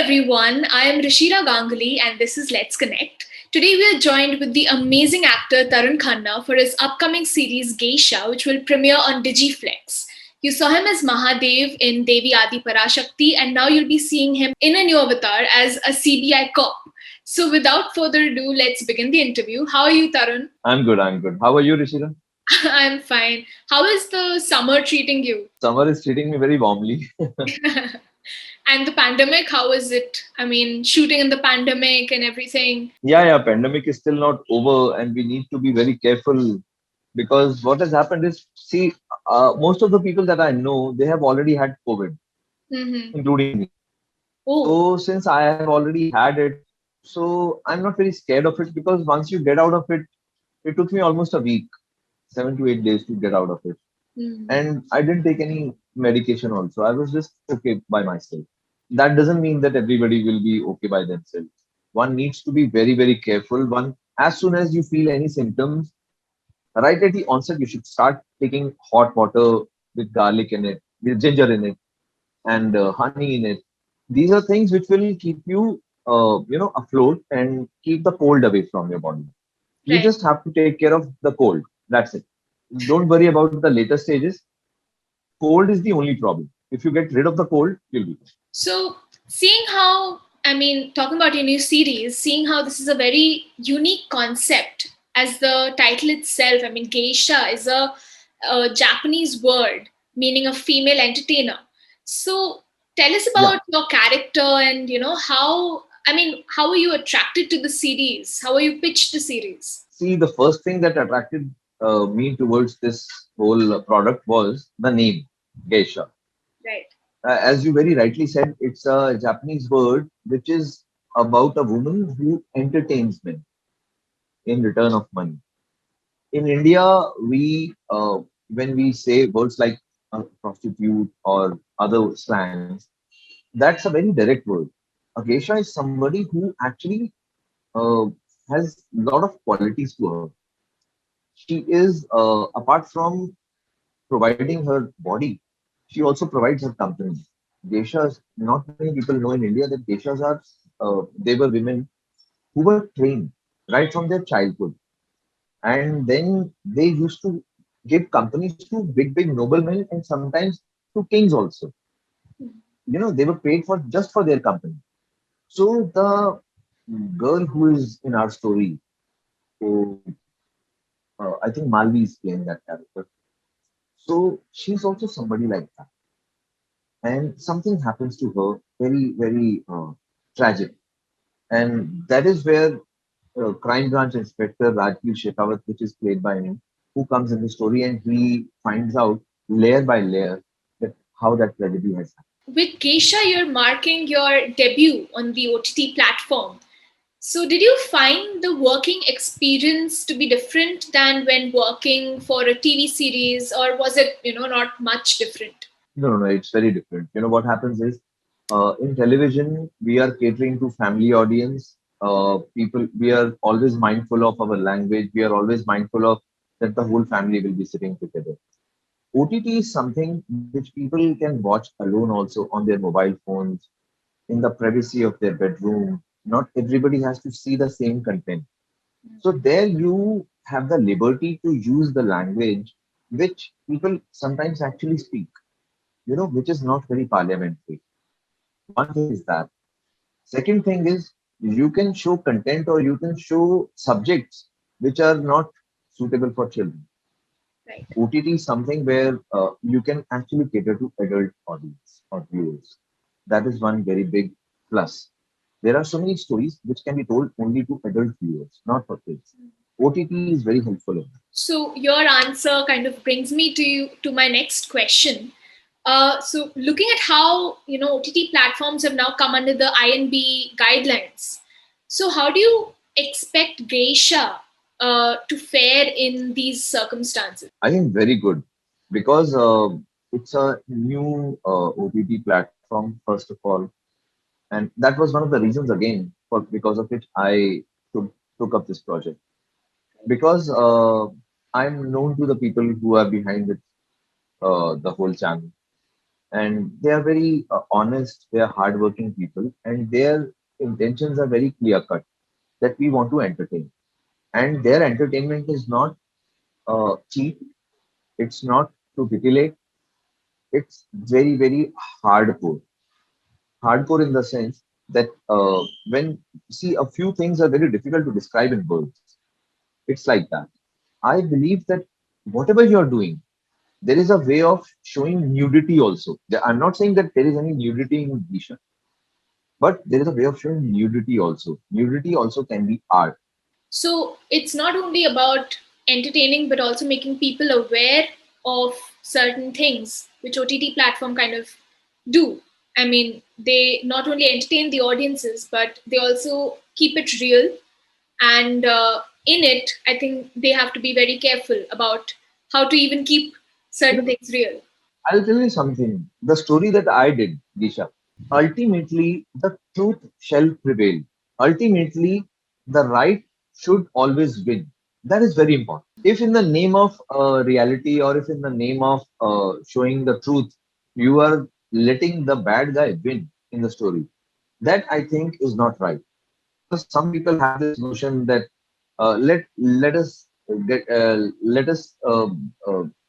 everyone, I am Rishira Ganguly and this is Let's Connect. Today we are joined with the amazing actor Tarun Khanna for his upcoming series Geisha, which will premiere on Digiflex. You saw him as Mahadev in Devi Parashakti, and now you'll be seeing him in a new avatar as a CBI cop. So without further ado, let's begin the interview. How are you, Tarun? I'm good. How are you, Rishira? I'm fine. How is the summer treating you? Summer is treating me very warmly. And the pandemic, how is it? I mean, shooting in the pandemic and everything. Yeah, pandemic is still not over, and we need to be very careful because what has happened is, see, most of the people that I know, they have already had COVID, Mm-hmm. including me. Oh, So since I have already had it, so I'm not very scared of it because once you get out of it, it took me almost a week, 7 to 8 days to get out of it. mm, And I didn't take any medication also. I was just okay by myself. That doesn't mean that everybody will be okay by themselves. One needs to be very, very careful. One, as soon as you feel any symptoms, right at the onset, you should start taking hot water with garlic in it, with ginger in it, and honey in it. These are things which will keep you, afloat and keep the cold away from your body. You right. just have to take care of the cold. That's it. Don't worry about the later stages. Cold is the only problem. If you get rid of the cold, you'll be good. So, seeing how, I mean, talking about your new series, seeing how this is a very unique concept, as the title itself, I mean, geisha is a Japanese word meaning a female entertainer. So, tell us Yeah. about your character and, how, I mean, how were you attracted to the series? How were you pitched the series? See, the first thing that attracted me towards this whole product was the name, Geisha. Right. As you very rightly said, it's a Japanese word which is about a woman who entertains men in return of money. In India, when we say words like prostitute or other slangs, that's a very direct word. A geisha is somebody who actually uh, has a lot of qualities to her. She is, apart from providing her body, she also provides her company. Geishas, not many people know in India that geishas are, they were women who were trained right from their childhood. And then they used to give companies to big noblemen and sometimes to kings also. They were paid for just for their company. So the girl who is in our story, who I think Malvi is playing that character. So she's also somebody like that. And something happens to her, very, very tragic. And that is where Crime Branch Inspector Rajveer Shikhawat, which is played by me, who comes in the story and he finds out layer by layer that how that tragedy has happened. With Geisha, you're marking your debut on the OTT platform. So, did you find the working experience to be different than when working for a TV series, or was it, not much different? No, it's very different. What happens is in television, we are catering to family audience. People, we are always mindful of our language. We are always mindful of that the whole family will be sitting together. OTT is something which people can watch alone also on their mobile phones in the privacy of their bedroom. Not everybody has to see the same content. So there you have the liberty to use the language which people sometimes actually speak, which is not very parliamentary. One thing is that. Second thing is you can show content or you can show subjects which are not suitable for children. Right. OTT is something where you can actually cater to adult audience or viewers. That is one very big plus. There are so many stories which can be told only to adult viewers, not for kids. OTT is very helpful in that. So, your answer kind of brings me to my next question. So, looking at how OTT platforms have now come under the INB guidelines, so how do you expect Geisha to fare in these circumstances? I think very good because it's a new OTT platform, first of all. And that was one of the reasons again for because of which I took up this project because I'm known to the people who are behind it, the whole channel, and they are very honest, they are hardworking people, and their intentions are very clear cut that we want to entertain. And their entertainment is not cheap, it's not to titillate, it's very, very hardcore. Hardcore in the sense that when see a few things are very difficult to describe in words. It's like that. I believe that whatever you're doing, there is a way of showing nudity also. I'm not saying that there is any nudity in Geisha, but there is a way of showing nudity also. Nudity also can be art. So it's not only about entertaining, but also making people aware of certain things which OTT platform kind of do. I mean, they not only entertain the audiences, but they also keep it real. And in it, I think they have to be very careful about how to even keep You certain know, things real. I'll tell you something. The story that I did, Disha, ultimately the truth shall prevail. Ultimately, the right should always win. That is very important. If in the name of reality or if in the name of showing the truth, you are letting the bad guy win in the story, that I think is not right. Because some people have this notion that let us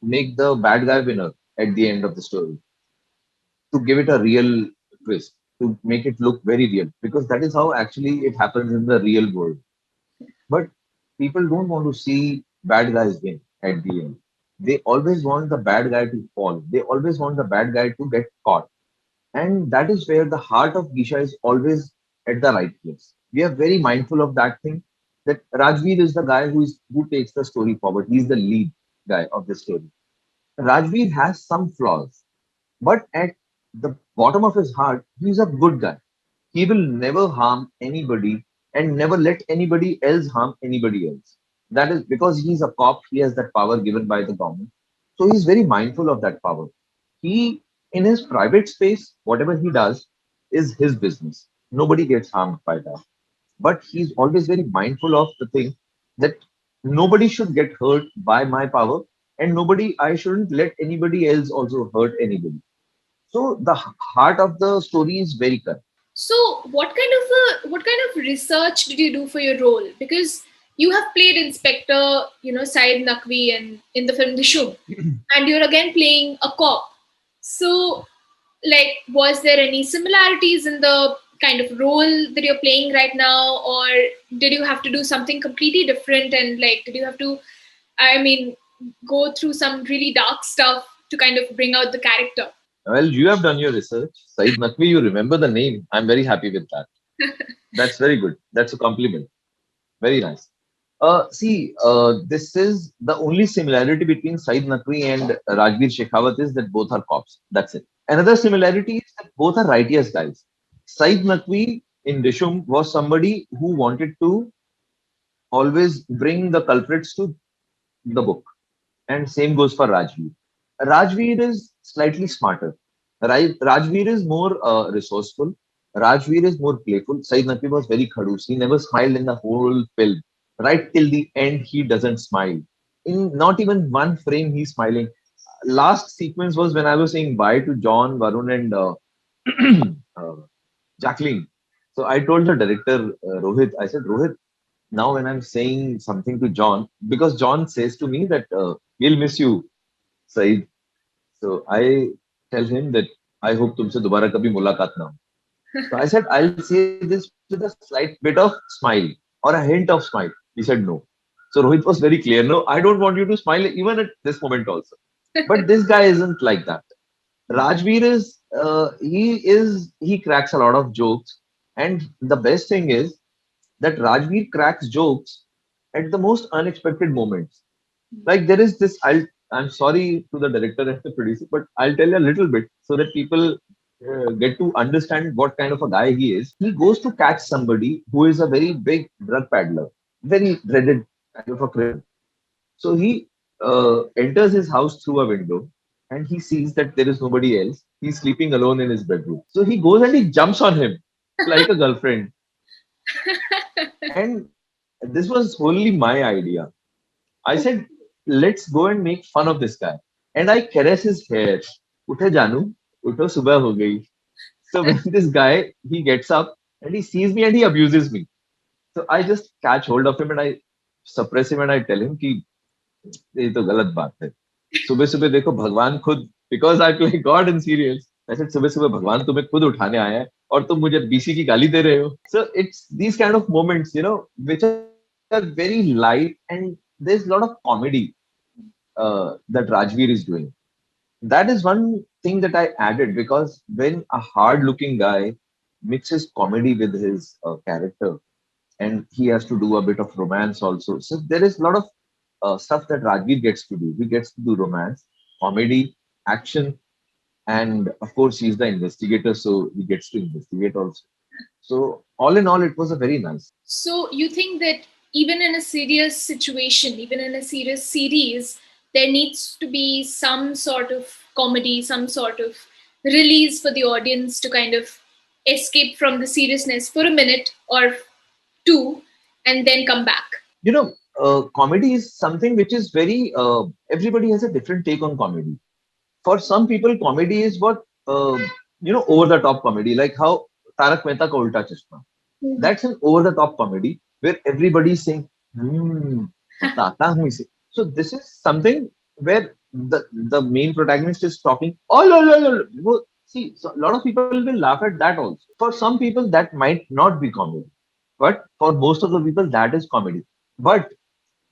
make the bad guy winner at the end of the story to give it a real twist, to make it look very real, because that is how actually it happens in the real world. But people don't want to see bad guys win at the end. They always want the bad guy to fall. They always want the bad guy to get caught. And that is where the heart of Gisha is always at the right place. We are very mindful of that thing. That Rajveer is the guy who takes the story forward. He's the lead guy of the story. Rajveer has some flaws, but at the bottom of his heart, he's a good guy. He will never harm anybody and never let anybody else harm anybody else. That is because he's a cop, he has that power given by the government. So he's very mindful of that power. He, in his private space, whatever he does is his business. Nobody gets harmed by that. But he's always very mindful of the thing that nobody should get hurt by my power and I shouldn't let anybody else also hurt anybody. So the heart of the story is very correct. So, what kind of research did you do for your role? Because you have played Inspector, Saeed Naqvi in the film Dhishoom, and you're again playing a cop. So, like, was there any similarities in the kind of role that you're playing right now, or did you have to do something completely different? And like, did you have to, I mean, go through some really dark stuff to kind of bring out the character? Well, you have done your research. Saeed Naqvi, you remember the name. I'm very happy with that. That's very good. That's a compliment. Very nice. This is the only similarity between Saeed Naqvi and Rajveer Shikhawat is that both are cops. That's it. Another similarity is that both are righteous guys. Saeed Naqvi in Dhishoom was somebody who wanted to always bring the culprits to the book. And same goes for Rajveer. Rajveer is slightly smarter. Rajveer is more resourceful. Rajveer is more playful. Saeed Naqvi was very khadus. He never smiled in the whole film. Right till the end, he doesn't smile. In not even one frame, he's smiling. Last sequence was when I was saying bye to John, Varun, and uh, Jacqueline. So I told the director, Rohit, I said, Rohit, now when I'm saying something to John, because John says to me that he'll miss you, Saeed. So I tell him that I hope तुमसे दोबारा कभी मुलाकात ना हो. So I said I'll say this with a slight bit of smile or a hint of smile. He said no. So Rohit was very clear. No, I don't want you to smile even at this moment also. But this guy isn't like that. Rajveer he cracks a lot of jokes, and the best thing is that Rajveer cracks jokes at the most unexpected moments. Like there is this. I'm sorry to the director and the producer, but I'll tell you a little bit so that people get to understand what kind of a guy he is. He goes to catch somebody who is a very big drug peddler, very dreaded kind of a criminal. So he enters his house through a window and he sees that there is nobody else. He's sleeping alone in his bedroom. So he goes and he jumps on him like a girlfriend. And this was wholly my idea. I said, let's go and make fun of this guy. And I caress his hair. Uthe Janu. Utho subah ho gayi. So when this guy, he gets up and he sees me and he abuses me. So I just catch hold of him and I suppress him and I tell him कि ये तो गलत बात है. सुबह सुबह देखो भगवान खुद, because I play God in serials. I said सुबह सुबह भगवान तुम्हें खुद उठाने आया है और तुम मुझे बीसी की गाली दे रहे हो. So it's these kind of moments, which are very light, and there's a lot of comedy that Rajveer is doing. That is one thing that I added, because when a hard-looking guy mixes comedy with his character, and he has to do a bit of romance also. So there is a lot of stuff that Rajveer gets to do. He gets to do romance, comedy, action, and of course he's the investigator, so he gets to investigate also. So all in all, it was a very nice. So you think that even in a serious situation, even in a serious series, there needs to be some sort of comedy, some sort of release for the audience to kind of escape from the seriousness for a minute or two and then come back. Comedy is something which is very. Everybody has a different take on comedy. For some people, comedy is what over the top comedy, like how Tarak Mehta ka Ulta Chashma. Mhm. That's an over the top comedy where everybody is saying, hmm, बताता हूँ इसे. So this is something where the main protagonist is talking. Oh, no, no, no. See, so a lot of people will laugh at that also. For some people, that might not be comedy, but for most of the people, that is comedy. But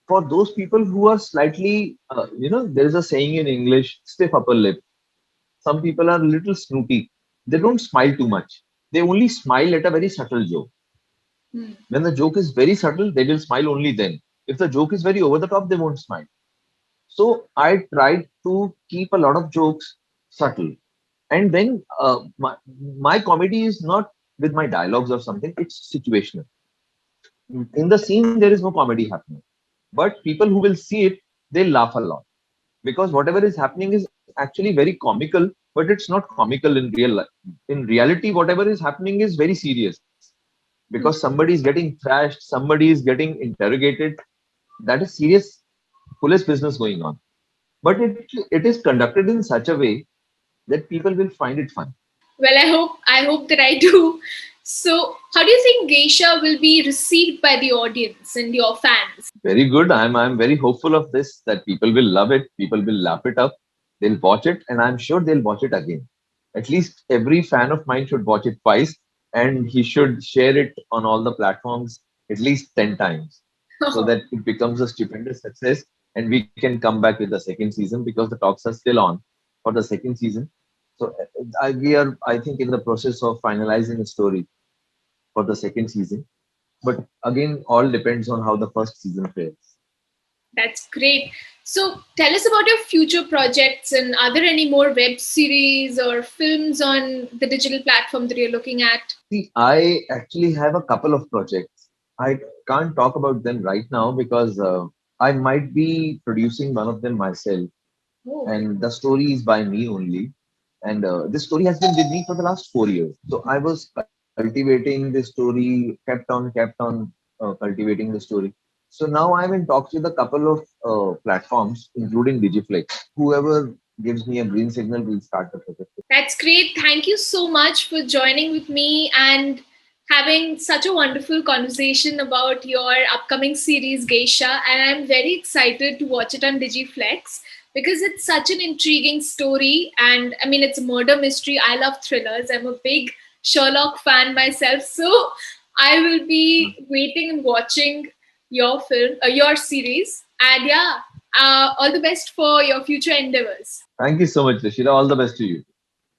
for those people who are slightly, there is a saying in English, stiff upper lip. Some people are a little snooty. They don't smile too much. They only smile at a very subtle joke. Hmm. When the joke is very subtle, they will smile only then. If the joke is very over the top, they won't smile. So I tried to keep a lot of jokes subtle. And then my comedy is not with my dialogues or something, it's situational. In the scene, there is no comedy happening. But people who will see it, they'll laugh a lot. Because whatever is happening is actually very comical, but it's not comical in real life. In reality, whatever is happening is very serious, because somebody is getting thrashed, somebody is getting interrogated. That is serious police business going on. But it is conducted in such a way that people will find it fun. Well, I hope that I do. So, how do you think Geisha will be received by the audience and your fans? Very good. I'm very hopeful of this, that people will love it, people will lap it up, they'll watch it, and I'm sure they'll watch it again. At least every fan of mine should watch it twice, and he should share it on all the platforms at least 10 times, so that it becomes a stupendous success and we can come back with the second season, because the talks are still on for the second season. So we are, I think, in the process of finalizing a story for the second season. But again, all depends on how the first season fares. That's great. So, tell us about your future projects, and are there any more web series or films on the digital platform that you're looking at? See, I actually have a couple of projects. I can't talk about them right now because I might be producing one of them myself, Oh, and the story is by me only. And this story has been with me for the last 4 years. So I was cultivating this story, kept on cultivating the story. So now I'm in talks with a couple of platforms, including Digiflex. Whoever gives me a green signal will start the project. that's great. Thank you so much for joining with me and having such a wonderful conversation about your upcoming series, Geisha. And I'm very excited to watch it on Digiflex because it's such an intriguing story. And I mean, it's a murder mystery. I love thrillers. I'm a big Sherlock fan myself. So I will be waiting and watching your film, your series. And yeah, all the best for your future endeavors. Thank you so much, Rishira. All the best to you.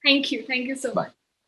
Thank you. Thank you so Bye. much.